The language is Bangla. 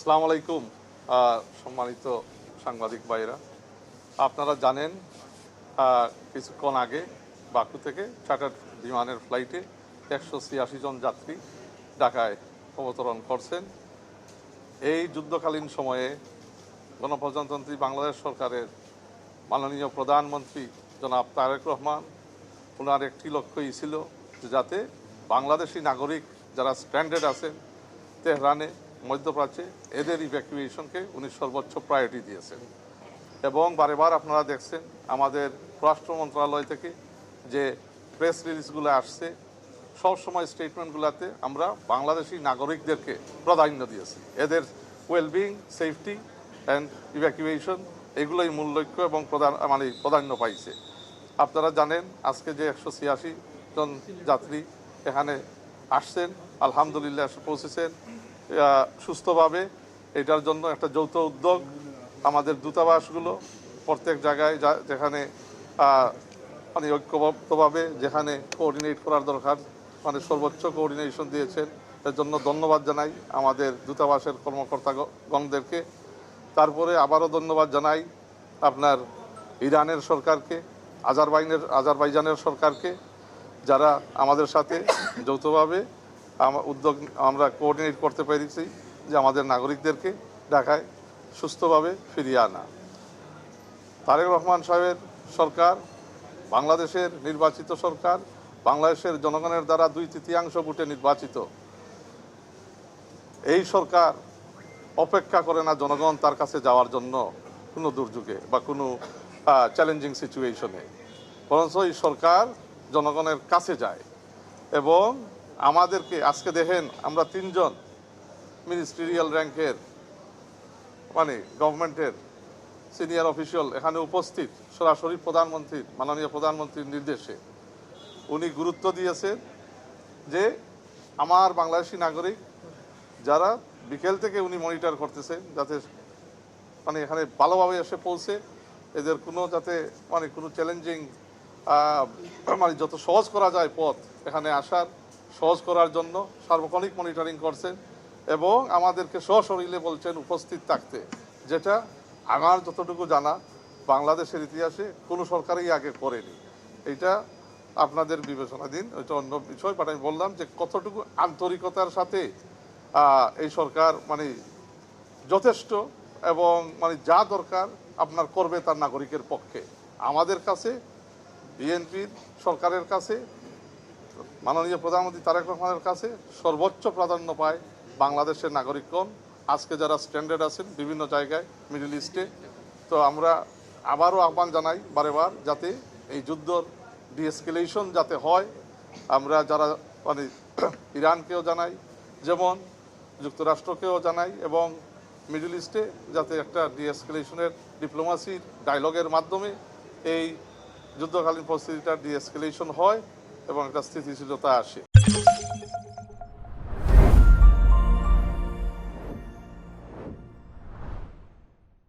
আসসালামু আলাইকুম। সম্মানিত সাংবাদিক ভাইরা, আপনারা জানেন কিছুক্ষণ আগে বাকু থেকে চার্টার্ড বিমানের ফ্লাইটে 186 জন যাত্রী ঢাকায় অবতরণ করছেন। এই যুদ্ধকালীন সময়ে গণপ্রজাতন্ত্রী বাংলাদেশ সরকারের মাননীয় প্রধানমন্ত্রী জনাব তারেক রহমান, ওনার একটি লক্ষ্যই ছিল যাতে বাংলাদেশি নাগরিক যারা স্ট্যান্ডার্ড আছেন তেহরানে, মধ্যপ্রাচ্যে, এদের ইভ্যাকুয়েশনকে উনি সর্বোচ্চ প্রায়োরিটি দিয়েছেন। এবং বারেবার আপনারা দেখছেন আমাদের পররাষ্ট্র মন্ত্রণালয় থেকে যে প্রেস রিলিজগুলো আসছে, সবসময় স্টেটমেন্টগুলোতে আমরা বাংলাদেশি নাগরিকদেরকে প্রাধান্য দিয়েছি। এদের ওয়েলবিং, সেফটি অ্যান্ড ইভ্যাকুয়েশন এগুলোই মূল লক্ষ্য এবং প্রাধান্য পাইছে। আপনারা জানেন আজকে যে 186 জন যাত্রী এখানে আসছেন, আলহামদুলিল্লাহ পৌঁছেছেন সুস্থভাবে। এটার জন্য একটা যৌথ উদ্যোগ আমাদের দূতাবাসগুলো প্রত্যেক জায়গায় যেখানে ঐক্যবদ্ধভাবে যেখানে কোঅর্ডিনেট করার দরকার সর্বোচ্চ কোঅর্ডিনেশন দিয়েছেন। এর জন্য ধন্যবাদ জানাই আমাদের দূতাবাসের কর্মকর্তাগণদেরকে। তারপরে আবারও ধন্যবাদ জানাই আপনার ইরানের সরকারকে, আজারবাইজানের সরকারকে, যারা আমাদের সাথে যৌথভাবে উদ্যোগ আমরা কোঅর্ডিনেট করতে পেরেছি যে আমাদের নাগরিকদেরকে ঢাকায় সুস্থভাবে ফিরিয়ে আনা। তারেক রহমান সাহেবের সরকার বাংলাদেশের নির্বাচিত সরকার, বাংলাদেশের জনগণের দ্বারা 2/3 ভোটে নির্বাচিত। এই সরকার অপেক্ষা করে না জনগণ তার কাছে যাওয়ার জন্য কোনো দুর্যোগে বা কোনো চ্যালেঞ্জিং সিচুয়েশনে, বরঞ্চ এই সরকার জনগণের কাছে যায়। এবং আমাদেরকে আজকে দেখেন আমরা 3 জন মিনিস্ট্রিয়াল র্যাঙ্কের গভর্নমেন্টের সিনিয়র অফিসিয়াল এখানে উপস্থিত, সরাসরি প্রধানমন্ত্রীর মাননীয় প্রধানমন্ত্রীর নির্দেশে উনি গুরুত্ব দিয়েছেন যে আমার বাংলাদেশি নাগরিক যারা বিকেল থেকে উনি মনিটর করতেছেন যাতে এখানে ভালোভাবে এসে পৌঁছে, এদের কোনো যাতে কোনো চ্যালেঞ্জিং যত সহজ করা যায় পথ এখানে আসার সহজ করার জন্য সার্বক্ষণিক মনিটরিং করছেন এবং আমাদেরকে সশরীরে বলছেন উপস্থিত থাকতে, যেটা আমার যতটুকু জানা বাংলাদেশের ইতিহাসে কোনো সরকারই আগে করেনি। এইটা আপনাদের বিবেচনাধীন, ওইটা অন্য বিষয়। বাট আমি বললাম যে কতটুকু আন্তরিকতার সাথে এই সরকার যথেষ্ট এবং যা দরকার আপনার করবে তার নাগরিকের পক্ষে। আমাদের কাছে বিএনপির সরকারের কাছে মাননীয় প্রধানমন্ত্রী তারেক রহমানের কাছে সর্বোচ্চ প্রাধান্য পায় বাংলাদেশের নাগরিকগণ আজকে যারা স্ট্যান্ডার্ড আছেন বিভিন্ন জায়গায় মিডল ইস্টে। তো আমরা আবারও আহ্বান জানাই বারেবার যাতে এই যুদ্ধর ডিএসকেলেশন যাতে হয়। আমরা যারা ইরানকেও জানাই, যেমন যুক্তরাষ্ট্রকেও জানাই, এবং মিডল ইস্টে যাতে একটা ডিএসকেলেশনের ডিপ্লোমাসির ডায়লগের মাধ্যমে এই যুদ্ধকালীন পরিস্থিতিটা ডিএসকেলেশন হয় এবং একটা স্থিতিশীলতা আসে।